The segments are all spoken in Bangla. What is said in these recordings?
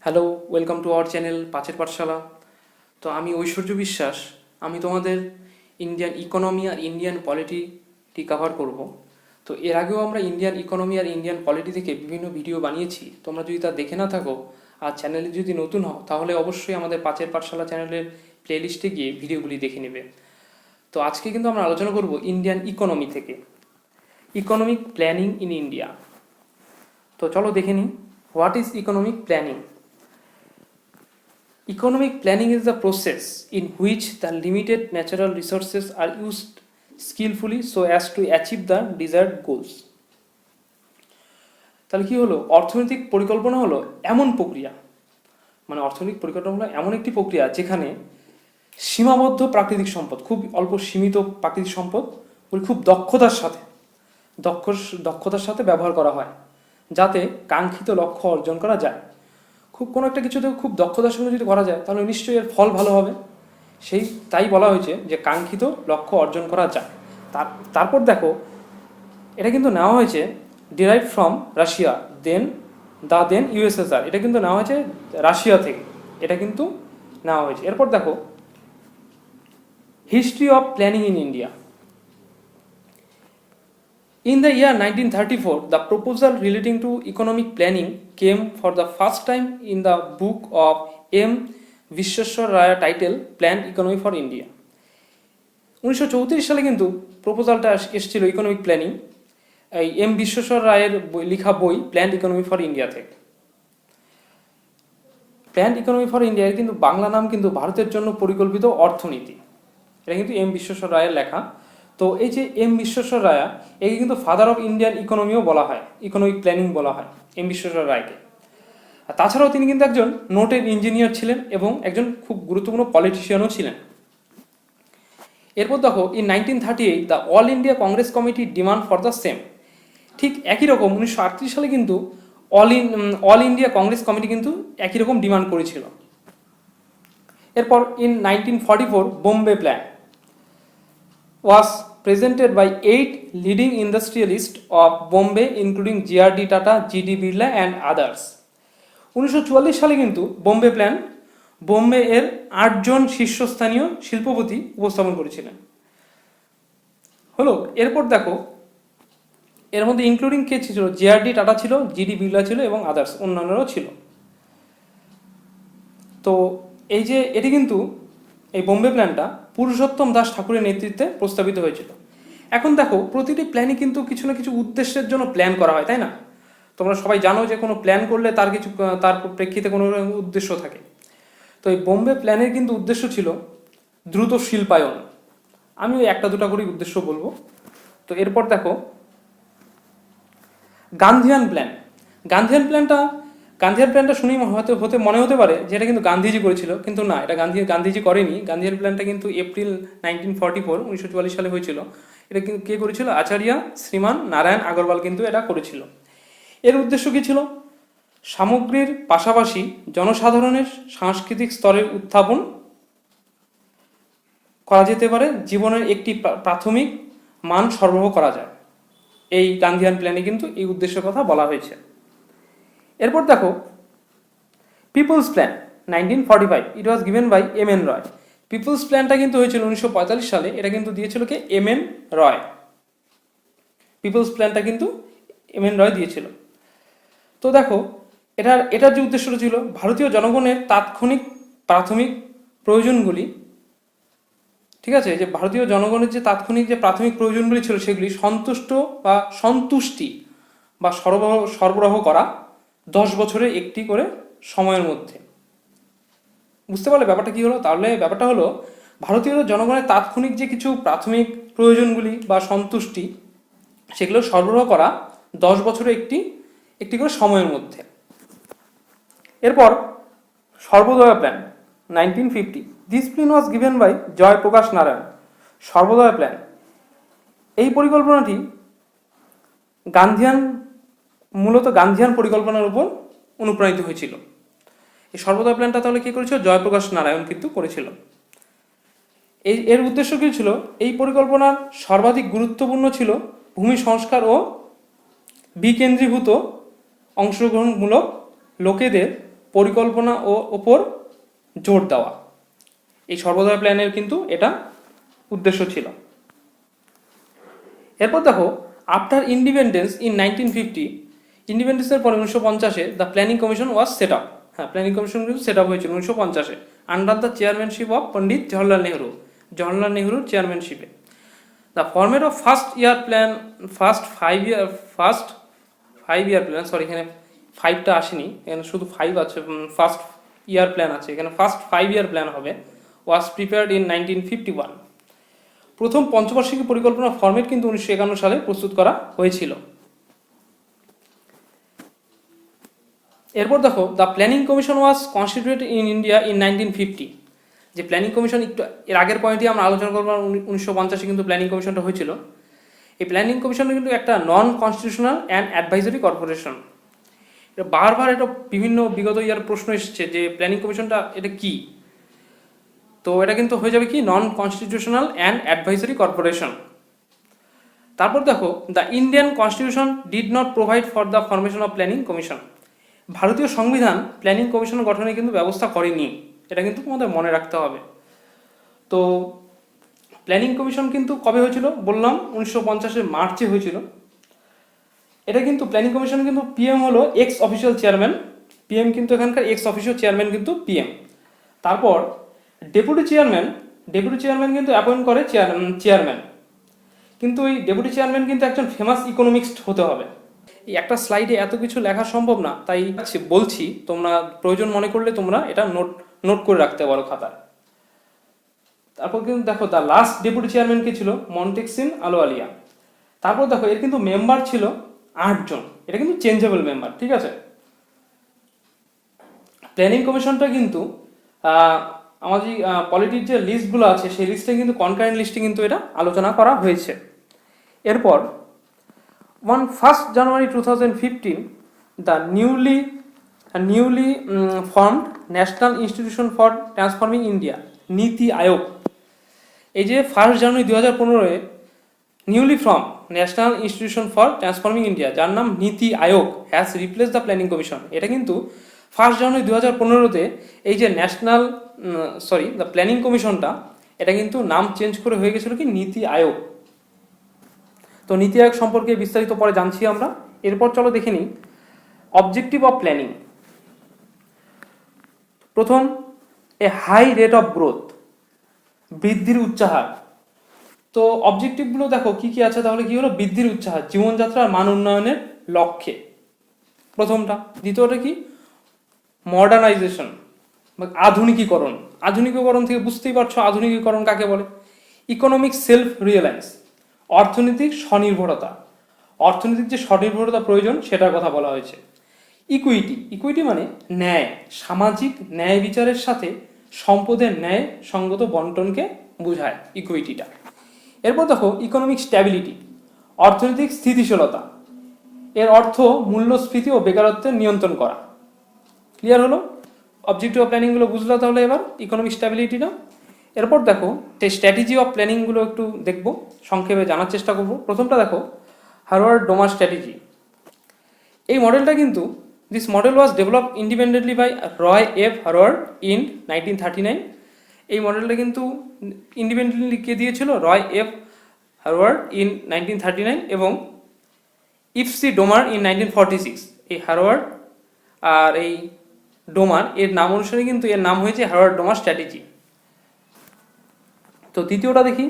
Hello, welcome to our channel পাঁচের পাঠশালা। তো আমি ঐশ্বর্য বিশ্বাস। আমি তোমাদের ইন্ডিয়ান ইকোনমি আর ইন্ডিয়ান পলিটি কভার করব। তো এর আগেও আমরা ইন্ডিয়ান ইকোনমি আর ইন্ডিয়ান পলিটি থেকে বিভিন্ন ভিডিও বানিয়েছি। তোমরা যদি তা দেখে না থাকো আর চ্যানেলে যদি নতুন হও, তাহলে অবশ্যই আমাদের পাঁচের পাঠশালা চ্যানেলের প্লেলিস্টে গিয়ে ভিডিওগুলি দেখে নেবে। তো আজকে কিন্তু আমরা আলোচনা করব ইন্ডিয়ান ইকোনমি থেকে, ইকোনমিক প্ল্যানিং ইন ইন্ডিয়া। তো চলো দেখে নিই, what is economic planning. Economic planning is the process in which the limited natural resources are used skillfully so as to achieve the desired goals. তাহলে কি হলো, অর্থনৈতিক পরিকল্পনা হলো এমন প্রক্রিয়া, মানে অর্থনৈতিক পরিকল্পনা হলো এমন একটি প্রক্রিয়া যেখানে সীমাবদ্ধ প্রাকৃতিক সম্পদ, খুব অল্প সীমিত প্রাকৃতিক সম্পদ খুব দক্ষতার সাথে ব্যবহার করা হয়, যাতে কাঙ্ক্ষিত লক্ষ্য অর্জন করা যায়। কোনো একটা কিছুতে খুব দক্ষতার সঙ্গে যদি করা যায়, তাহলে নিশ্চয়ই এর ফল ভালো হবে। তাই বলা হয়েছে যে কাঙ্ক্ষিত লক্ষ্য অর্জন করা যায়। তারপর দেখো, এটা কিন্তু নেওয়া হয়েছে derived from Russia, then USSR. এটা কিন্তু নেওয়া হয়েছে রাশিয়া থেকে, এটা কিন্তু নেওয়া হয়েছে। এরপর দেখো, history of planning in India. In the year 1934, the proposal relating to economic planning came for the first time in the book of M. Vishweshwar Raya titled Planned Economy for India. 1934 সালে কিন্তু প্রপোজালটা এসেছিল ইকোনমিক প্ল্যানিং এই এম বিশ্বেশ্বর রায়ের লেখা বই প্ল্যান্ড ইকোনমি ফর ইন্ডিয়া থেকে। প্ল্যান্ড ইকোনমি ফর ইন্ডিয়ার কিন্তু বাংলা নাম কিন্তু ভারতের জন্য পরিকল্পিত অর্থনীতি। এটা কিন্তু এম বিশ্বেশ্বর রায়ের লেখা। তো এই যে এম বিশ্বেশ্বর রায়া, একে কিন্তু ফাদার অফ ইন্ডিয়ান ইকোনমিও বলা হয়, ইকোনমিক প্ল্যানিং বলা হয় এম বিশ্বেশ্বর রায়কে। আর তাছাড়াও তিনি কিন্তু একজন নোটেড ইঞ্জিনিয়ার ছিলেন এবং একজন খুব গুরুত্বপূর্ণ পলিটিশিয়ানও ছিলেন। এরপর দেখো, in 1938 the all India Congress committee demand for the same. ঠিক একই রকম 1938 সালে কিন্তু অল ইন্ডিয়া কংগ্রেস কমিটি কিন্তু একই রকম ডিমান্ড করেছিল। এরপর in 1944 Bombay plan was presented by 8 leading industrialists of Bombay including J.R.D. Tata, G.D. Birla and others. 1944 সালে কিন্তু বোম্বে এর 8 জন শীর্ষস্থানীয় শিল্পপতি উপস্থাপন করেছিলেন। হলো, এরপর দেখো, এর মধ্যে ইনক্লুডিং কে ছিল? J.R.D. টাটা ছিল, G.D. বিড়লা ছিল এবং আদার্স অন্যান্যরাও ছিল। তো এই যে এটি কিন্তু এই বোম্বে প্ল্যানটা পুরুষোত্তম দাস ঠাকুরের নেতৃত্বে প্রস্তাবিত হয়েছিল। এখন দেখো, প্রতিটি প্ল্যানই কিন্তু কিছু না কিছু উদ্দেশ্যের জন্য প্ল্যান করা হয়, তাই না? তোমরা সবাই জানো যে কোনো প্ল্যান করলে তার প্রেক্ষিতে কোনো উদ্দেশ্য থাকে। তো এই বোম্বে প্ল্যানের কিন্তু উদ্দেশ্য ছিল দ্রুত শিল্পায়ন। আমি ওই একটা দুটা করে উদ্দেশ্য বলবো। তো এরপর দেখো, গান্ধিয়ান প্ল্যানটা শুনেই মনে হতে পারে যে এটা কিন্তু গান্ধীজি করেছিল, কিন্তু না, এটা গান্ধীজি করেনি। গান্ধিয়ান প্ল্যানটা কিন্তু এপ্রিল 1944 সালে হয়েছিল। এটা কিন্তু কে করেছিল? আচার্য শ্রীমান নারায়ণ আগরওয়াল কিন্তু এটা করেছিল। এর উদ্দেশ্য কি ছিল? সামগ্রীর পাশাপাশি জনসাধারণের সাংস্কৃতিক স্তরের উত্থাপন করা যেতে পারে, জীবনের একটি প্রাথমিক মান সরবরাহ করা যায়। এই গান্ধিয়ান প্ল্যানে কিন্তু এই উদ্দেশ্যের কথা বলা হয়েছে। এরপর দেখো, people's plan 1945, it was given by M N Roy. People's প্ল্যানটা কিন্তু হয়েছিল 1945 সালে, এটা কিন্তু দিয়েছিল কে? M N Roy. পিপলস প্ল্যানটা কিন্তু এম এন রয় দিয়েছিল। তো দেখো, এটার যে উদ্দেশ্যটা ছিল, ভারতীয় জনগণের তাৎক্ষণিক প্রাথমিক প্রয়োজনগুলি, ঠিক আছে, যে ভারতীয় জনগণের যে তাৎক্ষণিক যে প্রাথমিক প্রয়োজনগুলি ছিল সেগুলি সন্তুষ্টি বা সরবরাহ করা 10 বছরের একটি করে সময়ের মধ্যে। বুঝতে পারলে ব্যাপারটা কি হলো? তাহলে ব্যাপারটা হলো, ভারতীয় জনগণের তাৎক্ষণিক যে কিছু প্রাথমিক প্রয়োজনগুলি বা সন্তুষ্টি, সেগুলো সরবরাহ করা 10 বছরের একটি করে সময়ের মধ্যে। এরপর Sarvodaya plan 1950, this plan was given by Jayaprakash Narayan. Sarvodaya plan, এই পরিকল্পনাটি মূলত গান্ধিয়ান পরিকল্পনার উপর অনুপ্রাণিত হয়েছিল। এই সর্বোদয় প্ল্যানটা তাহলে কি করেছিল? জয়প্রকাশ নারায়ণ কিন্তু করেছিল। এর উদ্দেশ্য কি ছিল? এই পরিকল্পনার সর্বাধিক গুরুত্বপূর্ণ ছিল ভূমি সংস্কার ও বিকেন্দ্রীভূত অংশগ্রহণমূলক লোকেদের পরিকল্পনা ও ওপর জোর দেওয়া। এই সর্বোদয় প্ল্যানের কিন্তু এটা উদ্দেশ্য ছিল। এরপর দেখো, আফটার ইন্ডিপেন্ডেন্স ইন 1950, ইন্ডিপেন্ডেন্সের পরে 1950-এ the planning commission was set up. হ্যাঁ, প্ল্যানিং কমিশন কিন্তু সেট আপ হয়েছিল 1950-এ under the chairmanship of Pandit Jawaharlal নেহরুর চেয়ারম্যানশিপে। The format of first five year plan, sorry এখানে 5টা আসেনি, এখানে শুধু 5 আছে, ফার্স্ট ইয়ার প্ল্যান আছে, এখানে ফার্স্ট 5 ইয়ার প্ল্যান হবে, ওয়াজ প্রিপেয়ার্ড ইন 1951। প্রথম পঞ্চবার্ষিকী পরিকল্পনা ফরম্যাট কিন্তু 1951 সালে প্রস্তুত করা হয়েছিল। এরপর দেখো, the planning commission was constituted in India in 1950। যে প্ল্যানিং কমিশন, একটু এর আগের পয়েন্টে আমরা আলোচনা করবো, 1950-এ কিন্তু প্ল্যানিং কমিশনটা হয়েছিল। এই প্ল্যানিং কমিশন কিন্তু একটা নন কনস্টিটিউশনাল অ্যান্ড অ্যাডভাইজারি কর্পোরেশন। বারবার এটা বিভিন্ন বিগত ইয়ার প্রশ্ন এসেছে যে প্ল্যানিং কমিশনটা এটা কি, তো এটা কিন্তু হয়ে যাবে কি নন কনস্টিটিউশনাল অ্যান্ড অ্যাডভাইজারি কর্পোরেশন। তারপর দেখো, the Indian constitution did not provide for the formation of planning commission. ভারতীয় সংবিধান প্ল্যানিং কমিশন গঠনে কিন্তু ব্যবস্থা করেনি, এটা কিন্তু তোমাদের মনে রাখতে হবে। তো প্ল্যানিং কমিশন কিন্তু কবে হয়েছিল বললাম, 1950-এর মার্চে হয়েছিল। এটা কিন্তু প্ল্যানিং কমিশন কিন্তু পিএম হলো এক্স অফিসিয়াল চেয়ারম্যান, পিএম কিন্তু এখানকার এক্স অফিসিয়াল চেয়ারম্যান কিন্তু পিএম। তারপর ডেপুটি চেয়ারম্যান কিন্তু অ্যাপয়েন্ট করে চেয়ারম্যান, কিন্তু এই ডেপুটি চেয়ারম্যান কিন্তু একজন ফেমাস ইকোনমিক্সট হতে হবে। এই একটা স্লাইডে এত কিছু লেখা সম্ভব না, তাই বলছি, তোমরা প্রয়োজন মনে করলে তোমরা এটা নোট করে রাখতে পারো খাতায়। তারপর কিন্তু দেখো, দ্য লাস্ট ডেপুটি চেয়ারম্যান কি ছিল, মন্টেকসিন আলোয়ালিয়া। তারপর দেখো, এর কিন্তু মেম্বার ছিল 8 জন, এটা কিন্তু চেঞ্জেবল মেম্বার, ঠিক আছে। প্ল্যানিং কমিশনটা কিন্তু আমাদের পলিটির যে লিস্টগুলো আছে সেই লিস্টে কিন্তু কনকারেন্ট লিস্টে কিন্তু এটা আলোচনা করা হয়েছে। এরপর 1 January 2015, the newly formed national institution for transforming India, NITI Aayog. এই যে 1 জানুয়ারি 2015-এ newly form national institution for transforming India, যার নাম NITI Aayog, has replace the planning commission. এটা কিন্তু 1 জানুয়ারি 2015-তে এই যে দ্য প্ল্যানিং কমিশনটা, এটা কিন্তু নাম চেঞ্জ করে হয়ে গেছিল কি নীতি আয়োগ। তো নীতি আয়োগ সম্পর্কে বিস্তারিত পরে জানছি আমরা। এরপর চলো দেখে নিই অবজেক্টিভ অফ প্ল্যানিং। প্রথম, এ হাই রেট অফ গ্রোথ, বৃদ্ধির উচ্চাহার। তো অবজেক্টিভগুলো দেখো কি কি আছে, তাহলে কি হলো, বৃদ্ধির উচ্চাহার, জীবনযাত্রার মান উন্নয়নের লক্ষ্যে প্রথমটা। দ্বিতীয়টা কি, মডার্নাইজেশন বা আধুনিকীকরণ থেকে বুঝতেই পারছো আধুনিকীকরণ কাকে বলে। ইকোনমিক সেলফ রিয়েলায়েন্স, অর্থনৈতিক যে স্বনির্ভরতা প্রয়োজন সেটার কথা বলা হয়েছে। ইকুইটি মানে ন্যায়, সামাজিক ন্যায় বিচারের সাথে সম্পদের ন্যায় সঙ্গত বন্টনকে বোঝায় ইকুইটিটা। এরপর দেখো, ইকোনমিক স্ট্যাবিলিটি, অর্থনৈতিক স্থিতিশীলতা, এর অর্থ মূল্যস্ফীতি ও বেকারত্বের নিয়ন্ত্রণ করা। ক্লিয়ার হলো, অবজেক্টিভ অফ প্ল্যানিংগুলো বুঝলো তাহলে এবার ইকোনমিক স্ট্যাবিলিটিটা। এরপর দেখো, সেই স্ট্র্যাটেজি অফ প্ল্যানিংগুলো একটু দেখবো, সংক্ষেপে জানার চেষ্টা করব। প্রথমটা দেখো, হারওয়ার্ড-ডোমার স্ট্র্যাটেজি। এই মডেলটা কিন্তু this model was develop independently by Roy F Harrod in 1939। এই মডেলটা কিন্তু ইন্ডিপেন্ডেন্টলি কে দিয়েছিল, রয় এফ হারওয়ার্ড ইন 1939 এবং ইফসি ডোমার ইন 1946। এই হারওয়ার্ড আর এই ডোমার এর নাম অনুসারে কিন্তু এর নাম হয়েছে হারওয়ার্ড-ডোমার স্ট্র্যাটেজি। তো দ্বিতীয়টা দেখি,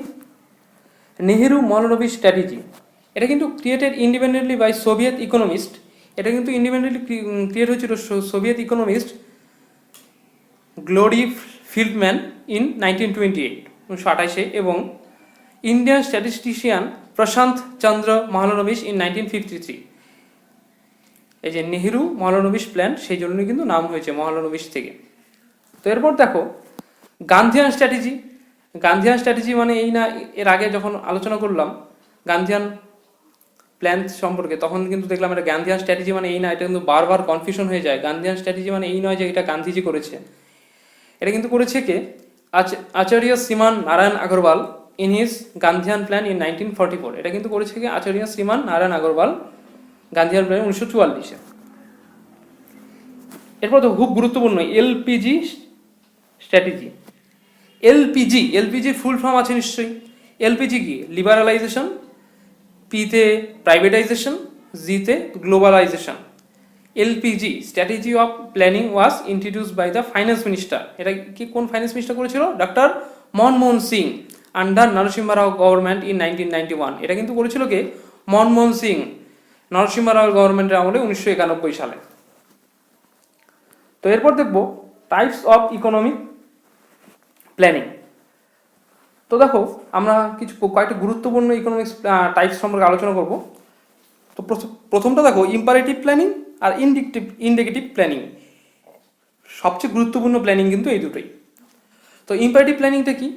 নেহেরু-মহলানবিশ স্ট্র্যাটেজি। এটা কিন্তু created independently by Soviet economist. এটা কিন্তু ইন্ডিপেন্ডেন্টলি ক্রিয়েট হয়েছিল Soviet economist Grigory Feldman in 1928 এবং Indian statistician Prasanta Chandra Mahalanobis in 1953। এই যে নেহেরু মহলানবিশ প্ল্যান, সেই জন্যই কিন্তু নাম হয়েছে মহলানবিশ থেকে। তো এরপর দেখো, গান্ধিয়ান স্ট্র্যাটেজি মানে এই না, এর আগে যখন আলোচনা করলাম গান্ধিয়ান প্ল্যান সম্পর্কে, তখন কিন্তু দেখলাম এটা গান্ধিয়ান স্ট্র্যাটেজি মানে এই না, এটা কিন্তু বারবার কনফিউশন হয়ে যায়। গান্ধিয়ান স্ট্র্যাটেজি মানে এই নয় যে এটা গান্ধীজি করেছে, এটা কিন্তু করেছে কে, Acharya Shriman Narayan Agarwal in his Gandhian plan in 1944। এটা কিন্তু করেছে কি, আচার্য শ্রীমান নারায়ণ আগরওয়াল গান্ধিয়ান প্ল্যান 1944-এ। এরপর তো খুব গুরুত্বপূর্ণ এলপিজি স্ট্র্যাটেজি। এলপিজির ফুল ফর্ম আছে নিশ্চয়ই। এলপিজি কি? লিবারালাইজেশন, পিতে প্রাইভেটাইজেশন, জিতে globalisation. LPG strategy of planning was introduced by the finance minister. এটা কি কোন ফাইন্যান্স মিনিস্টার করেছিল? Doctor Manmohan Singh under Narasimha Rao government in 1991। এটা কিন্তু করেছিল কে? মনমোহন সিং, নরসিংহ রাও গভর্নমেন্টের আমলে 1991 সালে। তো এরপর দেখবো টাইপস অফ ইকোনমিক প্ল্যানিং। তো দেখো আমরা কয়েকটা গুরুত্বপূর্ণ ইকোনমিক্স টাইপস সম্পর্কে আলোচনা করব। তো প্রথমটা দেখো ইম্পারেটিভ প্ল্যানিং আর ইন্ডিকেটিভ প্ল্যানিং। সবচেয়ে গুরুত্বপূর্ণ প্ল্যানিং কিন্তু এই দুটোই। তো ইম্পারেটিভ প্ল্যানিংটা কি?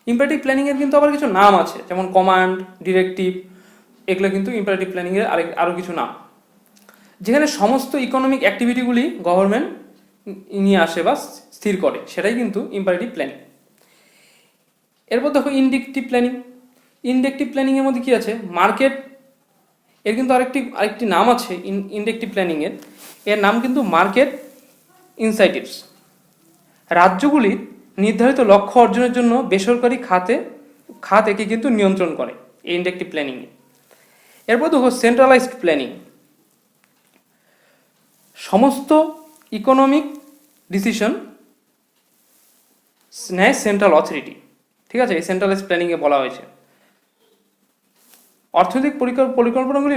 ইম্পারেটিভ প্ল্যানিংয়ের কিন্তু আবার কিছু নাম আছে, যেমন কমান্ড, ডিরেক্টিভ, এগুলো কিন্তু ইম্পারেটিভ প্ল্যানিংয়ের আরও কিছু নাম, যেখানে সমস্ত ইকোনমিক অ্যাক্টিভিটিগুলি গভর্নমেন্ট নিয়ে আসে বা স্থির করে, সেটাই কিন্তু ইম্পারেটিভ প্ল্যানিং। এরপর দেখো ইন্ডিকেটিভ প্ল্যানিং। ইন্ডেকটিভ প্ল্যানিংয়ের মধ্যে কি আছে? মার্কেট। এর কিন্তু আরেকটি নাম আছে ইন্ডেকটিভ প্ল্যানিংয়ের, এর নাম কিন্তু মার্কেট ইনসাইটিভস। রাজ্যগুলির নির্ধারিত লক্ষ্য অর্জনের জন্য বেসরকারি খাত একে কিন্তু নিয়ন্ত্রণ করে এই ইন্ডেকটিভ প্ল্যানিংয়ে। এরপর দেখো সেন্ট্রালাইজড প্ল্যানিং। সমস্ত ইকোনমিক ডিসিশন নেয় সেন্ট্রাল অথরিটি, ঠিক আছে? এই সেন্ট্রালাইজড প্ল্যানিংয়ে বলা হয়েছে অর্থনৈতিক পরিকল্পনাগুলি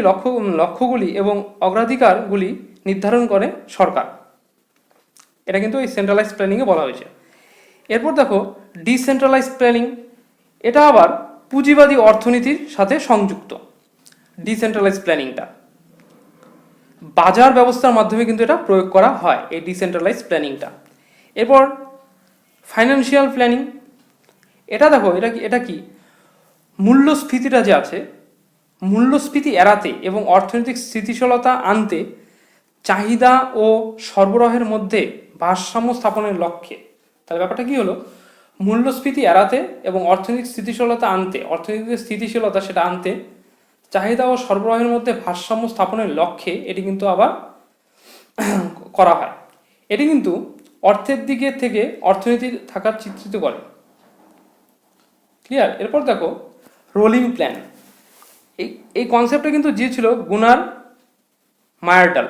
লক্ষ্যগুলি এবং অগ্রাধিকারগুলি নির্ধারণ করে সরকার। এটা কিন্তু এই সেন্ট্রালাইজড প্ল্যানিংয়ে বলা হয়েছে। এরপর দেখো ডিসেন্ট্রালাইজড প্ল্যানিং। এটা আবার পুঁজিবাদী অর্থনীতির সাথে সংযুক্ত। ডিসেন্ট্রালাইজড প্ল্যানিংটা বাজার ব্যবস্থার মাধ্যমে কিন্তু এটা প্রয়োগ করা হয়, এই ডিসেন্ট্রালাইজড প্ল্যানিংটা। এরপর ফাইন্যান্সিয়াল প্ল্যানিং। এটা দেখো এটা কি? মূল্যস্ফীতিটা যে আছে, মূল্যস্ফীতি এড়াতে এবং অর্থনৈতিক স্থিতিশীলতা আনতে চাহিদা ও সরবরাহের মধ্যে ভারসাম্য স্থাপনের লক্ষ্যে। তাহলে ব্যাপারটা কি হলো? মূল্যস্ফীতি এড়াতে এবং অর্থনৈতিক স্থিতিশীলতা আনতে, অর্থনৈতিক স্থিতিশীলতা সেটা আনতে চাহিদা ও সরবরাহের মধ্যে ভারসাম্য স্থাপনের লক্ষ্যে এটি কিন্তু আবার করা হয়। এটি কিন্তু অর্থের দিকে থেকে অর্থনীতি থাকার চিত্রিত করে। ক্লিয়ার? এরপর দেখো রোলিং প্ল্যান। এই কনসেপ্টটা কিন্তু দিয়েছিল গুনার মায়ারডাল।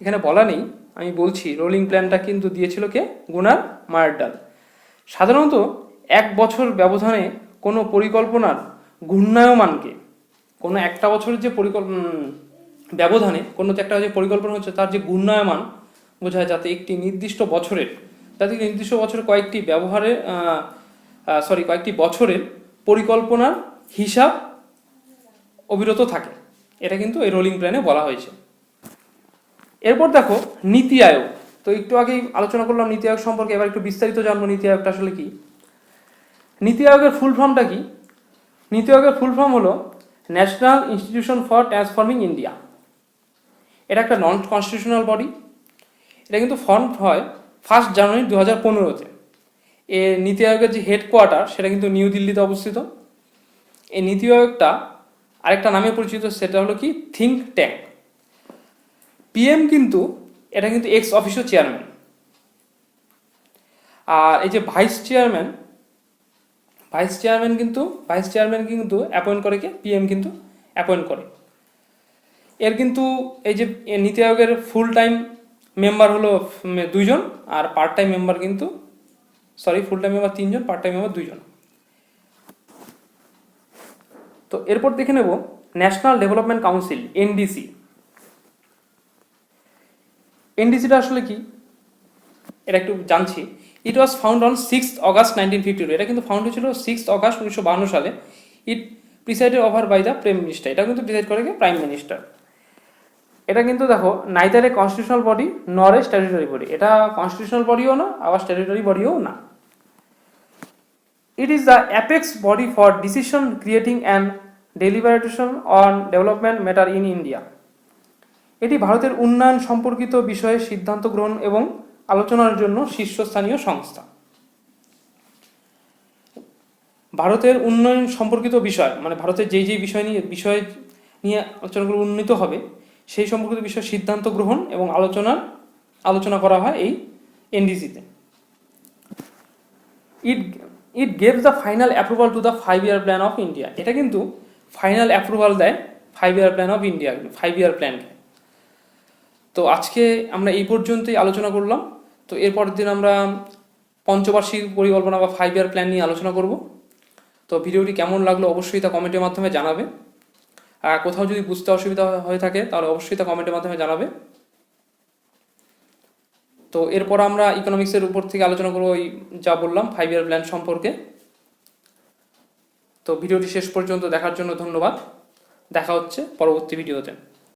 এখানে বলা নেই, আমি বলছি রোলিং প্ল্যানটা কিন্তু দিয়েছিল কে? গুনার মায়ারডাল। সাধারণত 1 বছর ব্যবধানে কোনো পরিকল্পনার ঘূর্ণায়মানকে, কোনো একটা বছরের যে ব্যবধানে কোনো একটা যে পরিকল্পনা হচ্ছে তার যে ঘূর্ণায়মান বোঝায়, যাতে একটি নির্দিষ্ট বছরের কয়েকটি বছরের পরিকল্পনার হিসাব অবিরত থাকে। এটা কিন্তু এই রোলিং প্ল্যানে বলা হয়েছে। এরপর দেখো নীতি আয়োগ। তো একটু আগেই আলোচনা করলাম নীতি আয়োগ সম্পর্কে, এবার একটু বিস্তারিত জানবো নীতি আয়োগটা আসলে কি। নীতি আয়োগের ফুল ফর্মটা কি? নীতি আয়োগের ফুল ফর্ম হলো national institution for transforming India. এটা একটা নন কনস্টিটিউশনাল বডি। এটা কিন্তু ফর্ম হয় 1 জানুয়ারি 2015-তে। এ নীতি আয়োগের যে হেডকোয়ার্টার সেটা কিন্তু নিউ দিল্লিতে অবস্থিত। এই নীতি আয়োগটা আরেকটা নামে পরিচিত, সেটা হলো কি? Think tank. পিএম কিন্তু এটা কিন্তু এক্স অফিসিও চেয়ারম্যান। আর এই যে ভাইস চেয়ারম্যান কিন্তু অ্যাপয়েন্ট করে কে? পিএম কিন্তু অ্যাপয়েন্ট করে। এর কিন্তু এই যে নীতি আয়োগের ফুল টাইম মেম্বার হলো 2 জন, আর পার্ট টাইম মেম্বার কিন্তু ফুল টাইম মেম্বার 3 জন, পার্ট টাইম মেম্বার 2 জন। তো এরপর দেখে নেব ন্যাশনাল ডেভেলপমেন্ট কাউন্সিল, এনডিসি। এনডিসিটা আসলে কি এটা একটু জানছি। It was found on 6 August 1952। এটা কিন্তু ফাউন্ড হয়েছিল 6 অগাস্ট 1952 সালে। It presided over by the prime minister. এটা কিন্তু প্রিসাইড করে প্রাইম মিনিস্টার। এটা কিন্তু দেখো neither A constitutional body nor a statutory body. এটা কনস্টিটিউশনাল বডিও না, আবার স্ট্যাটুটরি বডিও না। It is the apex body for decision creating and deliberation on development matter in India. এটি ভারতের উন্নয়ন সম্পর্কিত বিষয়ে সিদ্ধান্ত গ্রহণ এবং আলোচনার জন্য শীর্ষস্থানীয় সংস্থা। ভারতের উন্নয়ন সম্পর্কিত বিষয় মানে ভারতের যেই বিষয় নিয়ে আলোচনাগুলো উন্নীত হবে সেই সম্পর্কিত বিষয়ে সিদ্ধান্ত গ্রহণ এবং আলোচনার আলোচনা করা হয় এই এনডিসিতে। It it gives the final approval to the 5-year plan of India. এটা কিন্তু ফাইনাল অ্যাপ্রুভাল দেয় 5-year plan of India, 5-year প্ল্যানকে। তো আজকে আমরা এই পর্যন্তই আলোচনা করলাম। তো এরপরের দিন আমরা পঞ্চবার্ষিক পরিকল্পনা বা 5-year প্ল্যান নিয়ে আলোচনা করব। তো ভিডিওটি কেমন লাগলো অবশ্যই তা কমেন্টের মাধ্যমে জানাবে। আর কোথাও যদি বুঝতে অসুবিধা হয়ে থাকে তাহলে অবশ্যই তা কমেন্টের মাধ্যমে জানাবে। তো এরপর আমরা ইকোনমিক্সের উপর থেকে আলোচনা করবো ওই যা বললাম 5-year প্ল্যান সম্পর্কে। তো ভিডিওটি শেষ পর্যন্ত দেখার জন্য ধন্যবাদ। দেখা হচ্ছে পরবর্তী ভিডিওতে।